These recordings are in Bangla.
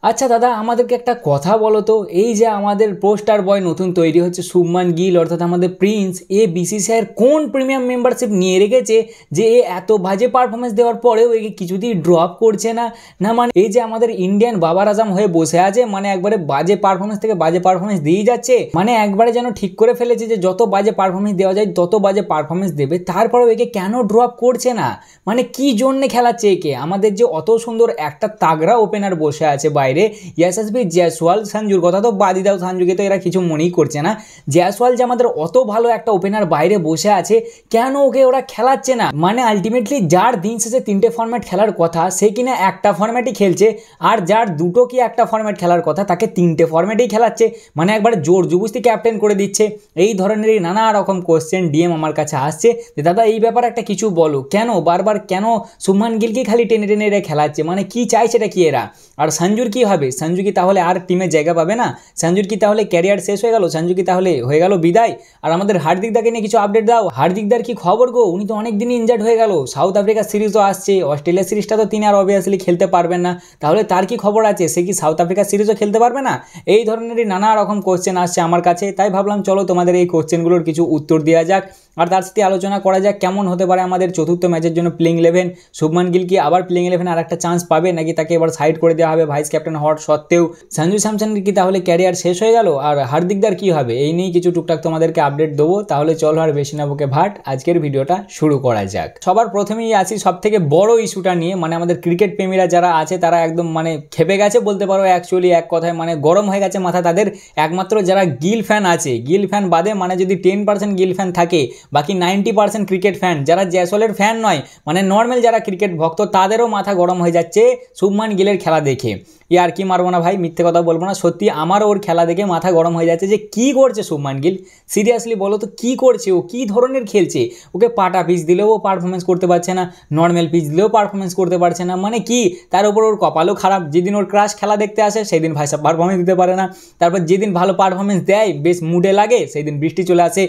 আচ্ছা দাদা, আমাদেরকে একটা কথা বলো তো, এই যে আমাদের পোস্টার বয় নতুন তৈরি হচ্ছে শুভমান গিল অর্থাৎ আমাদের প্রিন্স, এ বিসিসিআই এর কোন প্রিমিয়াম মেম্বারশিপ নিয়ে রেখেছে যে এ এত বাজে পারফরমেন্স দেওয়ার পরেও একে কিছুতেই ড্রপ করছে না? না মানে এই যে আমাদের ইন্ডিয়ান বাবার আজম হয়ে বসে আছে, মানে একবারে বাজে পারফরমেন্স থেকে বাজে পারফরমেন্স দিয়েই যাচ্ছে, মানে একবারে যেন ঠিক করে ফেলেছে যে যত বাজে পারফরমেন্স দেওয়া যায় তত বাজে পারফরমেন্স দেবে, তারপরেও একে কেন ড্রপ করছে না? মানে কি জন্যে খেলাচ্ছে একে? আমাদের যে অত সুন্দর একটা তাগড়া ওপেনার বসে আছে বাইরে, ইয়াশাসবি জয়সওয়াল, সঞ্জুর কথা তো বাদই দাও, সঞ্জুকে তো এরা কিছু মনেই করছে না। জয়সওয়াল যে আমাদের অত ভালো একটা ওপেনার বাইরে বসে আছে, কেন ওকে ওরা খেলাচ্ছে না? মানে আলটিমেটলি যার দিন শেষে 3টে ফরম্যাট খেলার কথা সে কিনা একটা ফরম্যাটই খেলছে, আর যার দুটো কি একটা ফরম্যাট খেলার কথা তাকে 3টে ফরম্যাটেই খেলাচ্ছে, মানে একবারে জোর জবরদস্তি ক্যাপ্টেন করে দিচ্ছে। এই ধরনেরই নানা রকম কোশ্চেন ডিএম আমার কাছে আসছে যে দাদা এই ব্যাপারে একটা কিছু বলো, কেন বারবার কেন শুভমান গিলকে খালি টেনে টেনে এরা খেলাচ্ছে, মানে কি চাইছে এটা কি এরা? আর সঞ্জুর কি হবে? সঞ্জু কি তাহলে আর টিমে জায়গা পাবে না? সঞ্জুর কি তাহলে ক্যারিয়ার শেষ হয়ে গেল? সঞ্জু কি তাহলে হয়ে গেল বিদায়? আর আমাদের হার্দিকদাকে নিয়ে কিছু আপডেট দাও। হার্দিকদার কি খবর গো? উনি তো অনেক দিনই ইনজার্ড হয়ে গেল। সাউথ আফ্রিকা সিরিজও আসছে, অস্ট্রেলিয়া সিরিজটা তো তিনি আর অবভিয়াসলি খেলতে পারবেন না, তাহলে তার কি খবর আছে? সে কি সাউথ আফ্রিকা সিরিজও খেলতে পারবে না? এই ধরনেরই নানা রকম কোশ্চেন আসছে আমার কাছে, তাই ভাবলাম চলো তোমাদের এই কোশ্চেনগুলোর কিছু উত্তর দেওয়া যাক, আর তার সাথে আলোচনা করা যাক কেমন হতে পারে আমাদের চতুর্থ ম্যাচের জন্য প্লেইং 11। শুভমান গিল কি আবার প্লেইং 11 আর একটা চান্স পাবে, নাকি তাকে এবার সাইড করে দেওয়া হবে ভাইস ক্যাপ্টেন হওয়ার সত্ত্বেও? সঞ্জু স্যামসনের কি তাহলে ক্যারিয়ার শেষ হয়ে গেল? আর হার্দিকদার কি হবে? এই নিয়ে কিছু টুকটাক তোমাদেরকে আপডেট দেবো। তাহলে চলো আর বেশি না বকে ভাট, আজকের ভিডিওটা শুরু করা যাক। সবার প্রথমেই আসি সব থেকে বড় ইস্যুটা নিয়ে, মানে আমাদের ক্রিকেট প্রেমীরা যারা আছে তারা একদম মানে খেপে গেছে বলতে পারো, অ্যাকচুয়ালি এক কথায় মানে গরম হয়ে গেছে মাথা তাদের। একমাত্র যারা গিল ফ্যান আছে, গিল ফ্যান বাদে মানে যদি 10% গিল ফ্যান থাকে, বাকি 90% ক্রিকেট ফ্যান যারা জয়সওয়ালের ফ্যান নয়, মানে নর্মাল যারা ক্রিকেট ভক্ত, তাদেরও মাথা গরম হয়ে যাচ্ছে শুভমান গিলের খেলা দেখে। আর কি মারবো না ভাই, মিথ্যে কথা বলবো না, সত্যি আমারও ওর খেলা দেখে মাথা গরম হয়ে যাচ্ছে যে কি করছে শুভমান গিল। সিরিয়াসলি বলো তো কি করছে ও? কি ধরনের খেলছে? ওকে পাটা পিচ দিলেও ও পারফরমেন্স করতে পারছে না, নর্মাল পিচ দিলেও পারফরমেন্স করতে পারছে না, মানে কি? তার উপর ওর কপালও খারাপ, যেদিন ওর ক্রাশ খেলা দেখতে আসে সেই দিন ভাই সাহেব পারফরমেন্স দিতে পারে না, তারপর যেদিন ভালো পারফরমেন্স দেয় বেশ মুডে লাগে সেই দিন বৃষ্টি চলে আসে।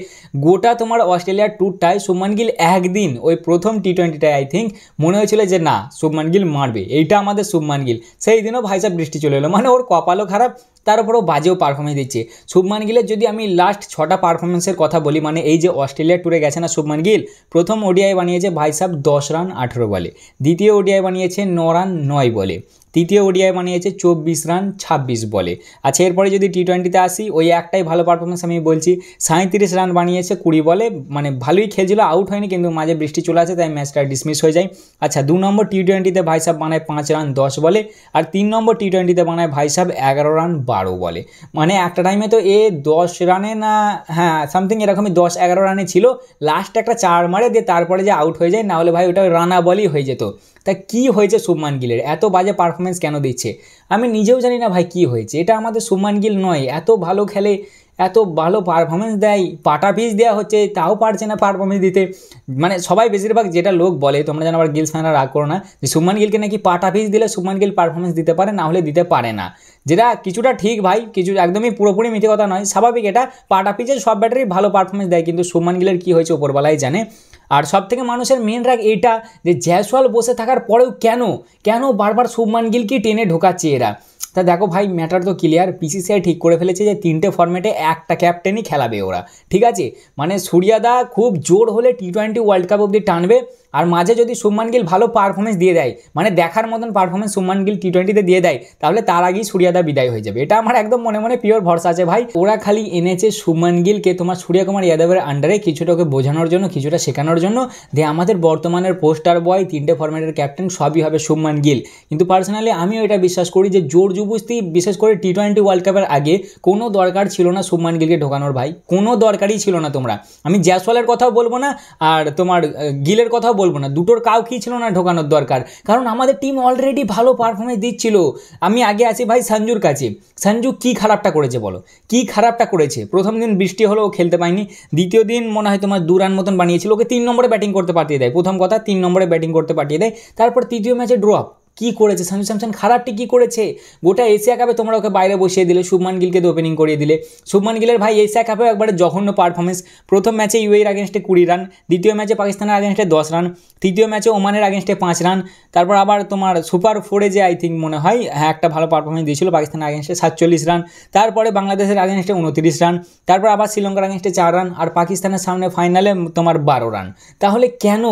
গোটা তোমার অস্ট্রেলিয়ার ট্যুরটায় শুভমান গিল একদিন ওই প্রথম টি20টায় আই থিঙ্ক মনে হয়েছিল যে না শুভমান গিল মারবে, এইটা আমাদের শুভমান গিল, সেই দিনও ভাই সাহেব বৃষ্টি চলে এলো, মানে ওর কপালও খারাপ, তার উপরও বাজেও পারফরমেন্স দিচ্ছে। শুভমান গিলের যদি আমি লাস্ট 6টা পারফরমেন্সের কথা বলি, মানে এই যে অস্ট্রেলিয়া ট্যুরে গেছে না শুভমান গিল, প্রথম ওডিআই বানিয়েছে ভাই সাহেব 10 রান 18 বলে, দ্বিতীয় ওডিআই বানিয়েছে 9 রান 9 বলে, তৃতীয় ওডিআই বানিয়েছে 24 রান 26 বলে। আচ্ছা এরপরে যদি টি20তে আসি, ওই একটাই ভালো পারফরমেন্স আমি বলছি, 37 রান বানিয়েছে 20 বলে, মানে ভালোই খেলছিল, আউট হয়নি, কিন্তু মাঝে বৃষ্টি চলে আসে তাই ম্যাচটা ডিসমিস হয়ে যায়। আচ্ছা 2 নম্বর টি20তে ভাই সাহেব বানায় 5 রান 10 বলে, আর 3 নম্বর টি20তে বানায় ভাই সাহেব 11 রান 12 বলে, মানে একটা টাইমে তো এ 10 রানে না, হ্যাঁ সামথিং এরকমই 10-11 রানে ছিল, লাস্ট একটা 4 মারে দিয়ে তারপরে যে আউট হয়ে যায়, না হলে ভাই ওটা রানা বলই হয়ে যেত। তা কি হয়েছে শুভমান গিলের? এত বাজে পারফরমেন্স কেন দিচ্ছে আমি নিজেও জানি না ভাই কি হয়েছে। এটা আমাদের শুভমান গিল নয়, এত ভালো খেলে, এত ভালো পারফরমেন্স দেয়, পাটা পিচ দেওয়া হচ্ছে তাও পারছে না পারফরমেন্স দিতে। মানে সবাই বেশিরভাগ যেটা লোক বলে, তোমরা যেন আবার গিলস ফ্যানরা রাগ করো না, যে শুভমান গিলকে নাকি পাটা পিচ দিলে শুভমান গিল পারফরমেন্স দিতে পারে, না হলে দিতে পারে না, যেটা কিছুটা ঠিক ভাই, কিছু একদমই পুরোপুরি মিথ্যে কথা নয়, স্বাভাবিক এটা, পাটা পিচে সব ব্যাটারি ভালো পারফরমেন্স দেয়, কিন্তু শুভমান গিলের কী হয়েছে ওপরবেলাই জানে। আর সব থেকে মানুষের মেন রাগ এইটা যে জয়সওয়াল বসে থাকার পরেও কেন কেন বারবার শুভমান গিলকে টেনে ঢোকাচ্ছে এরা। তা দেখো ভাই ম্যাটার তো ক্লিয়ার, পিসিসিআই ঠিক করে ফেলেছে যে 3টে ফরম্যাটে একটা ক্যাপ্টেনই খেলাবে ওরা, ঠিক আছে? মানে সূর্যাদা খুব জোর হলে টি20 ওয়ার্ল্ড কাপ অবধি টানবে, আর মাঝে যদি শুভমান গিল ভালো পারফরমেন্স দিয়ে দেয়, মানে দেখার মতন পারফরমেন্স শুভমান গিল টি20তে দিয়ে দেয়, তাহলে তার আগেই সূর্যাদা বিদায় হয়ে যাবে, এটা আমার একদম মনে মনে পিওর ভরসা আছে ভাই। ওরা খালি এনেছে শুভমান গিলকে তোমার সূর্যকুমার যাদবের আন্ডারে কিছুটা ওকে বোঝানোর জন্য, কিছুটা শেখানোর জন্য, যে আমাদের বর্তমানের পোস্টার বয় 3টে ফরম্যাটের ক্যাপ্টেন সবই হবে শুভমান গিল। কিন্তু পার্সোনালি আমিও এটা বিশ্বাস করি যে জোর জবরদস্তি, বিশেষ করে টি20 ওয়ার্ল্ড কাপের আগে কোনো দরকার ছিল না শুভমান গিলকে ঢোকানোর ভাই, কোনো দরকারই ছিল না। তোমরা, আমি জয়সওয়ালের কথাও বলবো না আর তোমার গিলের কথাও বলবো না, দুটোর কাউকেই ছিল না ঢোকানোর দরকার, কারণ আমাদের টিম অলরেডি ভালো পারফরমেন্স দিচ্ছিল। আমি আগে আসি ভাই সঞ্জুর কাছে, সঞ্জু কি খারাপটা করেছে বলো, কি খারাপটা করেছে? প্রথম দিন বৃষ্টি হলো ও খেলতে পায়নি, দ্বিতীয় দিন মনে হয় তোমার 2 রান মতন বানিয়েছিল, ওকে 3 নম্বরে ব্যাটিং করতে পাঠিয়ে দেয়, প্রথম কথা 3 নম্বরে ব্যাটিং করতে পাঠিয়ে দেয়, তারপর তৃতীয় ম্যাচে ড্রপ, কি করেছে সঞ্জু স্যামসন, খারাপটি কি করেছে? গোটা এশিয়া কাপে তোমরা ওকে বাইরে বসিয়ে দিলে, শুভমান গিলকে তো ওপেনিং করিয়ে দিলে। শুভমান গিলের ভাই এশিয়া কাপেও একবারে জঘন্য পারফরমেন্স। প্রথম ম্যাচে ইউএইর আগেনস্টে 20 রান, দ্বিতীয় ম্যাচে পাকিস্তানের আগেনস্টে 10 রান, তৃতীয় ম্যাচে ওমানের আগেনস্টে 5 রান, তারপর আবার তোমার সুপার 4-এ যে আই থিঙ্ক মনে হয় হ্যাঁ একটা ভালো পারফরমেন্স দিয়েছিল পাকিস্তানের আগেনস্টে 47 রান, তারপরে বাংলাদেশের আগেনস্টে 29 রান, তারপর আবার শ্রীলঙ্কার আগেনস্টে 4 রান, আর পাকিস্তানের সামনে ফাইনালে তোমার 12 রান। তাহলে কেন,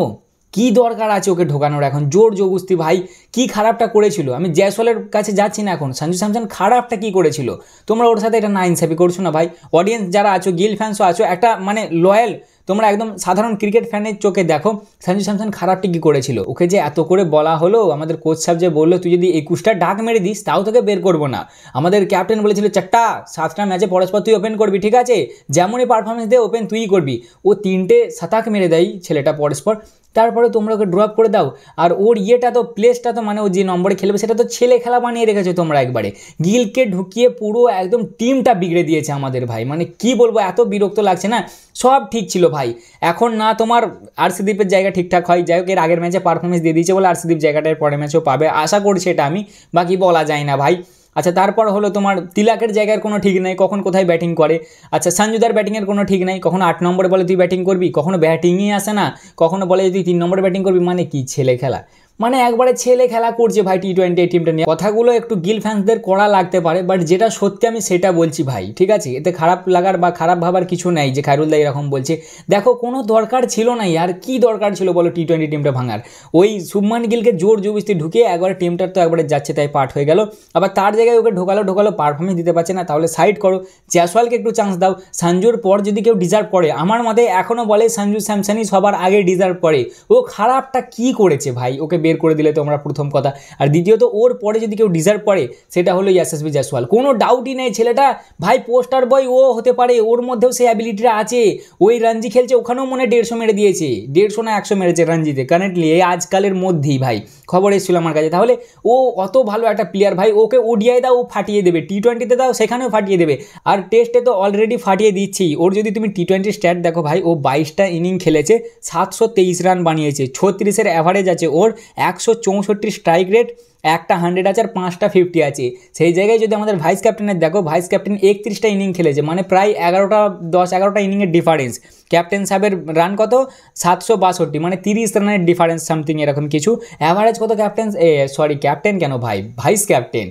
কি দরকার আছে ওকে ঢোকানোর এখন জোর জবস্তি? ভাই কি খারাপটা করেছিল? আমি জয়সওয়ালের কাছে যাচ্ছি না এখন, সঞ্জু স্যামসন খারাপটা কি করেছিল? তোমরা ওর সাথে এটা না ইনসাফি করছো না ভাই। অডিয়েন্স যারা আছো, গিল ফ্যান্সও আছো, একটা মানে লয়াল তোমরা একদম সাধারণ ক্রিকেট ফ্যানের চোখে দেখো সঞ্জু স্যামসন খারাপটি কি করেছিল। ওকে যে এত করে বলা হলো, আমাদের কোচ সাহেব যে বললো তুই যদি 21টা ডাক মেরে দিস তাও তোকে বের করবো না। আমাদের ক্যাপ্টেন বলেছিল 7টা ম্যাচে পরস্পর তুই ওপেন করবি, ঠিক আছে, যেমনই পারফরমেন্স দে ওপেন তুই করবি। ও 3টে শতক মেরে দেয় ছেলেটা পরস্পর, তারপরে তোমরা ওকে ড্রপ করে দাও। আর ওর ইয়েটা তো প্লেসটা তো মানে ও যে নম্বরে খেলবে সেটা তো ছেলে খেলা বানিয়ে রেখেছো তোমরা একবারে। গিলকে ঢুকিয়ে পুরো একদম টিমটা বিগড়ে দিয়েছে আমাদের ভাই। মানে কি বলবো, এত বিরক্ত লাগছে না। সব ঠিক ছিল ভাই, এখন না তোমার আরসিদীপের জায়গা ঠিকঠাক হয়, যাই হোক এর আগের ম্যাচে পারফরমেন্স দিয়ে দিয়েছে বলে আরসিদীপ জায়গাটার পরের ম্যাচেও পাবে আশা করছি এটা আমি, বাকি বলা যায় না ভাই। আচ্ছা তারপর হলো তোমার তিলাকের জায়গার কোনো ঠিক নেই, কখন কোথায় ব্যাটিং করে। আচ্ছা সঞ্জুদার ব্যাটিংয়ের কোনো ঠিক নেই, কখনো 8 নম্বরে বলে তুই ব্যাটিং করবি, কখনো ব্যাটিংই আসে না, কখনো বলে তুই 3 নম্বরে ব্যাটিং করবি। মানে কি ছেলে খেলা, মানে একবারে ছেলে খেলা করছে ভাই টি-20 এই টিমটা নিয়ে। কথাগুলো একটু গিল ফ্যান্সদের কড়া লাগতে পারে, বাট যেটা সত্যি আমি সেটা বলছি ভাই, ঠিক আছে, এতে খারাপ লাগার বা খারাপ ভাবার কিছু নাই যে খায়রুলদা এরকম বলছে। দেখো কোনো দরকার ছিল না আর কি দরকার ছিল বলো টি-20 টিমটা ভাঙার? ওই শুভমান গিলকে জোর জবস্তি ঢুকিয়ে একবারে টিমটার তো একবারে যাচ্ছে তাই পার্ট হয়ে গেল। আবার তার জায়গায় ওকে ঢোকালো পারফরমেন্স দিতে পারছে না, তাহলে সাইড করো, জয়সওয়ালকে একটু চান্স দাও। সঞ্জুর পর যদি কেউ ডিজার্ভ করে, আমার মতে এখনও বলে সঞ্জু স্যামসনই সবার আগে ডিজার্ভ করে। ও খারাপটা কি করেছে ভাই, ওকে বের করে দিলে তোমরা প্রথম কথা। আর দ্বিতীয়ত ওর পরে যদি কেউ ডিজার্ভ করে সেটা হলো ইয়াশাসবি জয়সওয়াল, কোনো ডাউটই নেই ছেলেটা ভাই পোস্টার বয় ও হতে পারে, ওর মধ্যেও সেই অ্যাবিলিটিটা আছে। ওই রঞ্জি খেলছে ওখানেও মনে 150 মেরে দিয়েছে, 150 না 100 মেরেছে রঞ্জিতে কারেন্টলি এই আজকালের মধ্যেই ভাই, খবর এসেছিল আমার কাছে। তাহলে ও অত ভালো একটা প্লেয়ার ভাই, ওকে ওডিআই দাও ও ফাটিয়ে দেবে, টি-20তে দাও সেখানেও ফাটিয়ে দেবে, আর টেস্টে তো অলরেডি ফাটিয়ে দিচ্ছি। ওর যদি তুমি টি-20 স্ট্যাট দেখো ভাই, ও 22টা ইনিং খেলেছে, 723 রান বানিয়েছে, 36-এর অ্যাভারেজ আছে ওর, 164 স্ট্রাইক রেট, একটা 100 আছে আর 5টা 50 আছে। সেই জায়গায় যদি আমাদের ভাইস ক্যাপ্টেনের দেখো, ভাইস ক্যাপ্টেন 31টা ইনিং খেলেছে, মানে প্রায় 10-11টা ইনিংয়ের ডিফারেন্স। ক্যাপ্টেন সাহেবের রান কত 762, মানে 30 রানের ডিফারেন্স সামথিং এরকম কিছু। অ্যাভারেজ কত ক্যাপ্টেন কেন ভাই, ভাইস ক্যাপ্টেন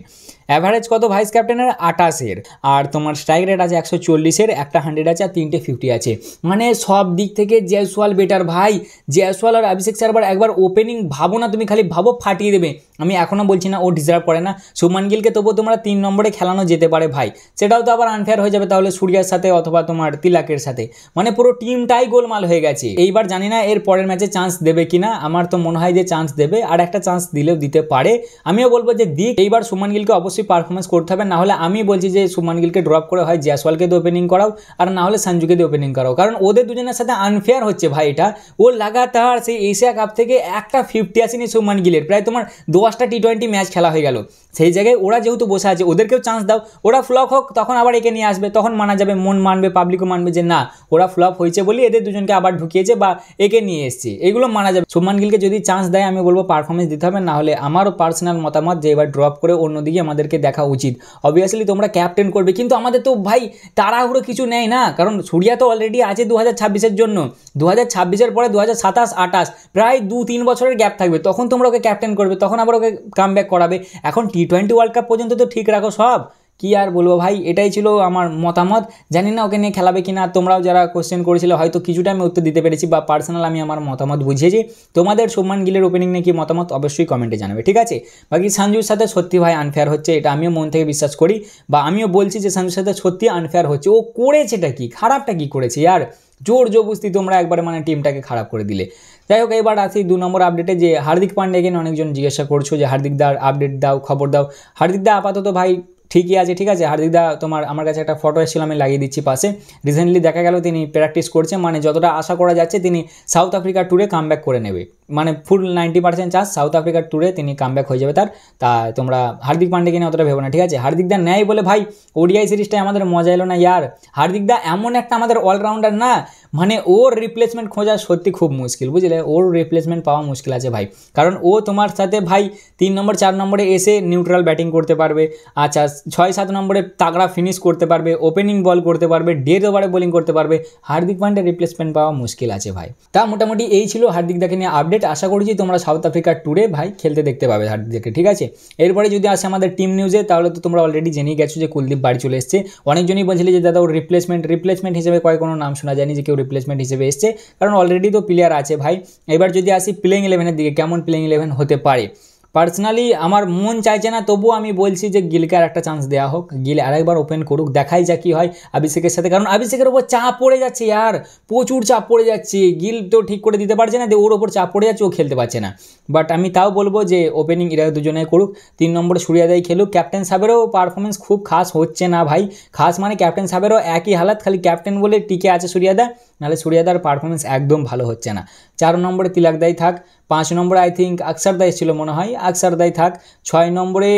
অ্যাভারেজ কত ভাইস ক্যাপ্টেনের 28-এর, আর তোমার স্ট্রাইক রেট আছে 140-এর, একটা 100 আছে আর 3টে 50 আছে। মানে সব দিক থেকে জয়সওয়াল বেটার ভাই। জয়সওয়াল আর অভিষেক শর্মা একবার ওপেনিং ভাবো না, তুমি খালি ভাবো ফাটিয়ে দেবে। আমি এখনও বলছি না ও ডিজার্ভ করে না, শুভমান গিলকে তবুও তোমরা 3 নম্বরে খেলানো যেতে পারে ভাই, সেটাও তো আবার আনফেয়ার হয়ে যাবে তাহলে সূর্যার সাথে অথবা তোমার তিলাকের সাথে, মানে পুরো টিমটাই গোলমাল হয়ে গেছে। এইবার জানি না এর পরের ম্যাচে চান্স দেবে কিনা, আমার তো মনে হয় যে চান্স দেবে, আর একটা চান্স দিলেও দিতে পারে। আমিও বলবো যে দিক, এইবার শুভমান গিলকে অবশ্যই পারফরমেন্স করতে হবে, না হলে আমি বলছি যে শুভমান গিলকে ড্রপ করে হয় জয়সওয়ালকে দিয়ে ওপেনিং করাও, আর না হলে সঞ্জুকে দিয়ে ওপেনিং করাও, কারণ ওদের দুজনের সাথে আনফেয়ার হচ্ছে ভাই। এটা ও লাগাতার সেই এশিয়া কাপ থেকে একটা 50 আসেনি শুভমান গিলের, প্রায় তোমার 10টা টি-20 ম্যাচ খেলা হয়ে গেল। সেই জায়গায় ওরা যেহেতু বসে আছে, ওদেরকেও চান্স দাও, ওরা ফ্লপ হোক তখন আবার একে নিয়ে আসবে, তখন মানা যাবে, মন মানবে, পাবলিকও মানবে যে না ওরা ফ্লপ হয়েছে বলি এদের দুজনকে আবার ঢুকিয়েছে বা একে নিয়ে এসছে, এগুলো মানা যাবে। শুভমান গিলকে যদি চান্স দেয় আমি বলবো পারফরমেন্স দিতে হবে, না হলে আমারও পার্সোনাল মতামত যে এবার ড্রপ করে অন্যদিকে আমাদেরকে দেখা উচিত। অবভিয়াসলি তোমরা ক্যাপ্টেন করবে, কিন্তু আমাদের তো ভাই তাড়াহুড়ো কিছু নেই না, কারণ সূর্যা তো অলরেডি আছে 2026-এর জন্য, 2026-এর পরে 2027-28 প্রায় 2-3 বছরের গ্যাপ থাকবে, তখন তোমরা ওকে ক্যাপ্টেন করবে, তখন আবার ওকে কামব্যাক করাবে। এখন টি-20 ওয়ার্ল্ড কাপ পর্যন্ত তো ঠিক রাখো সব, কি আর বলবো ভাই, এটাই ছিল আমার মতামত। জানি না ওকে নিয়ে খেলাবে কিনা, তোমরাও যারা কোশ্চেন করেছিলে হয়তো কিছুটা আমি উত্তর দিতে পেরেছি, বা পার্সোনাল আমি আমার মতামত বুঝিয়েছি। তোমাদের শুভমান গিলের ওপেনিং নিয়ে কি মতামত অবশ্যই কমেন্টে জানাবে, ঠিক আছে। বাকি সঞ্জুর সাথে সত্যি ভাই আনফেয়ার হচ্ছে, এটা আমিও মন থেকে বিশ্বাস করি, বা আমিও বলছি যে সঞ্জুর সাথে সত্যি আনফেয়ার হচ্ছে। ও করেছেটা কি, খারাপটা কি করেছে আর জোর জবস্তি তোমরা একবারে মানে টিমটাকে খারাপ করে দিলে। যাই হোক এবার আসি 2 নম্বর আপডেটে, যে হার্দিক পান্ডিয়াকে অনেকজন জিজ্ঞাসা করছো যে হার্দিক দার আপডেট দাও, খবর দাও। হার্দিক দা আপাতত ভাই ঠিকই আছে, ঠিক আছে। হার্দিক দা তোমার আমার কাছে একটা ফটো এসেছিল, আমি লাগিয়ে দিচ্ছি পাশে। রিসেন্টলি দেখা গেল তিনি প্র্যাকটিস করছে, মানে যতটা আশা করা যাচ্ছে তিনি সাউথ আফ্রিকা ট্যুরে কামব্যাক করে নেবে। মানে ফুল 90% চান্স সাউথ আফ্রিকার ট্যুরে তিনি কামব্যাক হয়ে যাবে তা তোমরা হার্দিক পান্ডেকে নিয়ে অতটা ভেবো না, ঠিক আছে। হার্দিক দা নেয় বলে ভাই ওডিআই সিরিজটাই আমাদের মজা এলো না ইয়ার। হার্দিক দা এমন একটা আমাদের অলরাউন্ডার না, মানে ওর রিপ্লেসমেন্ট খোঁজা সত্যি খুব মুশকিল, বুঝলে, ওর রিপ্লেসমেন্ট পাওয়া মুশকিল আছে ভাই। কারণ ও তোমার সাথে ভাই 3 নম্বর 4 নম্বরে এসে নিউট্রাল ব্যাটিং করতে পারবে, আচ্ছা 6-7 নম্বরে তাগড়া ফিনিশ করতে পারবে, ওপেনিং বল করতে পারবে, ডেথ ওভারে বোলিং করতে পারবে। হার্দিক পান্ডের রিপ্লেসমেন্ট পাওয়া মুশকিল আছে ভাই। তা মোটামুটি এই ছিল হার্দিক দাকে নিয়ে আপডেট। আশা করছি তোমরা সাউথ আফ্রিকার ট্যুরে ভাই খেলতে দেখতে পাবে হার্দিক দাকে, ঠিক আছে। এরপরে যদি আসে আমাদের টিম নিউজে, তাহলে তো তোমরা অলরেডি জেনেই গেছো যে কুলদীপ বাড়ি চলে এসছে। অনেকজনই বলছিলে যে দাদা ওর রিপ্লেসমেন্ট হিসেবে কোনো নাম শোনা যায়নি যে কেউ রিপ্লেসমেন্ট হিসেবে এসছে, কারণ অলরেডি তো প্লেয়ার আছে ভাই। এবার যদি আসি প্লেইং 11-এর দিকে, কেমন প্লেইং 11 হতে পারে, পার্সোনালি আমার মন চাইছে না, তবুও আমি বলছি যে গিলকে আর একটা চান্স দেওয়া হোক, গিল আরেকবার ওপেন করুক, দেখাই যা কি হয় অভিষেকের সাথে। কারণ অভিষেকের ওপর চাপ পড়ে যাচ্ছে ইয়ার, প্রচুর চাপ পড়ে যাচ্ছে, গিল তো ঠিক করে দিতে পারছে না, ওর ওপর চাপ পড়ে যাচ্ছে, ও খেলতে পারছে না। বাট আমি তাও বলবো যে ওপেনিং এরা দুজনে করুক, 3 নম্বরে সূর্যাদাই খেলুক। ক্যাপ্টেন সাহেবেরও পারফরমেন্স খুব খাস হচ্ছে না ভাই, খাস মানে ক্যাপ্টেন সাহেবেরও একই হালাত, খালি ক্যাপ্টেন বলে টিকে আছে সূর্যাদা, নাহলে সূর্যাদার পারফরমেন্স একদম ভালো হচ্ছে না। 4 নম্বরে তিলকদাই থাক, 5 নম্বরে আই থিঙ্ক আকসারদা ছিল মনে হয়, আকসারদাই থাক। 6 নম্বরে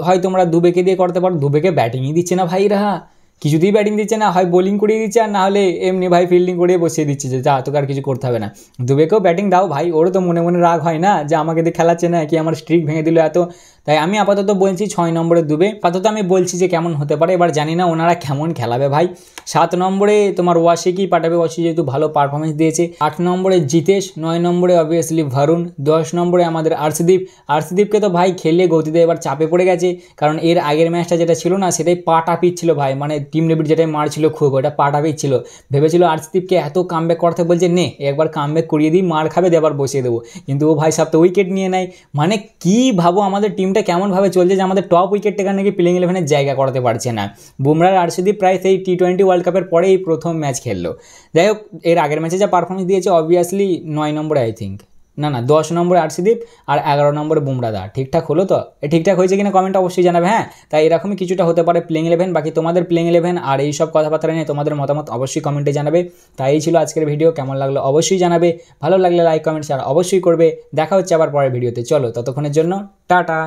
হয় তোমরা দুবেকে দিয়ে করতে পারো, দুবেকে ব্যাটিংই দিচ্ছে না ভাইরা, কিছুতেই ব্যাটিং দিচ্ছে না, হয় বোলিং করিয়ে দিচ্ছে আর নাহলে এমনি ভাই ফিল্ডিং করিয়ে বসিয়ে দিচ্ছে যে যা তোকে আর কিছু করতে হবে না। দুবেকেও ব্যাটিং দাও ভাই, ওরও তো মনে মনে রাগ হয় না যে আমাকে দিয়ে খেলাচ্ছে না, কি আমার স্ট্রিক ভেঙে দিল এত। তাই আমি আপাতত বলছি 6 নম্বরে দুবে, আপাতত আমি বলছি যে কেমন হতে পারে, এবার জানি না ওনারা কেমন খেলাবে ভাই। 7 নম্বরে তোমার ওয়াশিকেই পাঠাবে, ওয়াশি যেহেতু ভালো পারফরমেন্স দিয়েছে। 8 নম্বরে জিতেশ, 9 নম্বরে অবভিয়াসলি ভারুণ, 10 নম্বরে আমাদের আর্শদীপকে তো ভাই খেললে গতিতে এবার চাপে পড়ে গেছে, কারণ এর আগের ম্যাচটা যেটা ছিল না সেটাই পাটা পিচ্ছিল ভাই, মানে টিম ডেভিড যেটাই মারছিল খুব, ওটা পাটা পিচ্ছিল। ভেবেছিল আর্শদীপকে এত কামব্যাক করতে, বলছে নে একবার কামব্যাক করিয়ে দিই, মার খাবে দিয়ে আবার বসিয়ে দেবো, কিন্তু ও ভাই সব তো উইকেট নিয়ে নেয়। মানে কি ভাবো আমাদের টিমটা কেমনভাবে চলছে যে আমাদের টপ উইকেটটাকে নাকি প্লেইং 11-এর জায়গা করাতে পারছে না। বুমরার আর্শদীপ প্রায় সেই T20 ওয়ার্ল্ড কাপের পরেই প্রথম ম্যাচ খেললো। যাই হোক, এর আগের ম্যাচে যা পারফরমেন্স দিয়েছে অবভিয়াসলি 9 নম্বরে আই থিঙ্ক, না 10 নম্বরে আর্শদীপ আর 11 নম্বরে বুমরাদা, ঠিকঠাক হলো তো? ঠিকঠাক হয়েছে কিনা কমেন্টটা অবশ্যই জানাবে। হ্যাঁ, তাই এরকমই কিছুটা হতে পারে প্লেইং 11। বাকি তোমাদের প্লেইং 11 আর এই সব কথাবার্তা নিয়ে তোমাদের মতামত অবশ্যই কমেন্টে জানাবে। তাই এই ছিল আজকের ভিডিও, কেমন লাগলো অবশ্যই জানাবে, ভালো লাগলে লাইক কমেন্ট শেয়ার অবশ্যই করবে। দেখা হচ্ছে আবার পরের ভিডিওতে, চলো ততক্ষণের জন্য টাটা।